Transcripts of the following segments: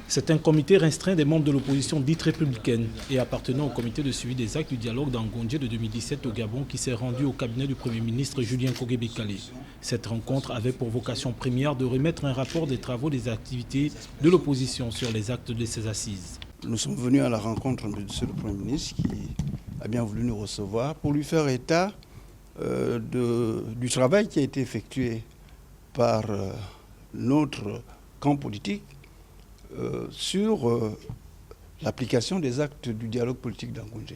C'est un comité restreint des membres de l'opposition dite républicaine et appartenant au comité de suivi des actes du dialogue d'Angondje de 2017 au Gabon qui s'est rendu au cabinet du Premier ministre Julien Kogué-Bekale. Cette rencontre avait pour vocation première de remettre un rapport des travaux des activités de l'opposition sur les actes de ces assises. Nous sommes venus à la rencontre de M. le Premier ministre qui a bien voulu nous recevoir pour lui faire état du travail qui a été effectué par notre camp politique sur l'application des actes du dialogue politique d'Angondje.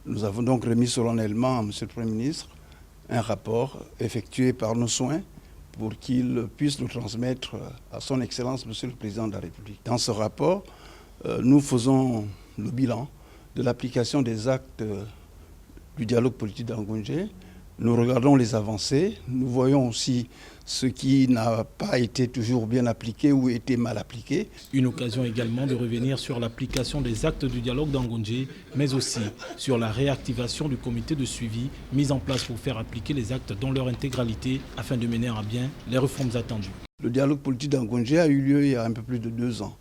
Nous avons donc remis solennellement à M. le Premier ministre un rapport effectué par nos soins pour qu'il puisse le transmettre à son Excellence, M. le Président de la République. Dans ce rapport, nous faisons le bilan de l'application des actes du dialogue politique d'Angondje. Nous regardons les avancées, nous voyons aussi ce qui n'a pas été toujours bien appliqué ou été mal appliqué. Une occasion également de revenir sur l'application des actes du dialogue d'Angondje, mais aussi sur la réactivation du comité de suivi mis en place pour faire appliquer les actes dans leur intégralité afin de mener à bien les réformes attendues. Le dialogue politique d'Angondje a eu lieu il y a un peu plus de 2 ans.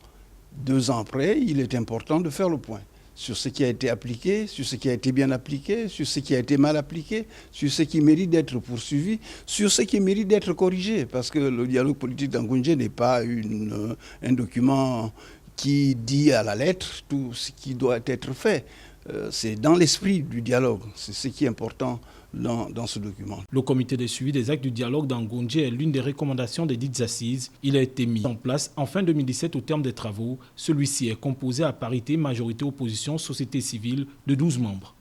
2 ans après, il est important de faire le point sur ce qui a été appliqué, sur ce qui a été bien appliqué, sur ce qui a été mal appliqué, sur ce qui mérite d'être poursuivi, sur ce qui mérite d'être corrigé. Parce que le dialogue politique d'Angondje n'est pas un document qui dit à la lettre tout ce qui doit être fait. C'est dans l'esprit du dialogue, c'est ce qui est important dans ce document. Le comité de suivi des actes du dialogue d'Angondje est l'une des recommandations des dites assises. Il a été mis en place en fin 2017 au terme des travaux. Celui-ci est composé à parité majorité opposition société civile de 12 membres.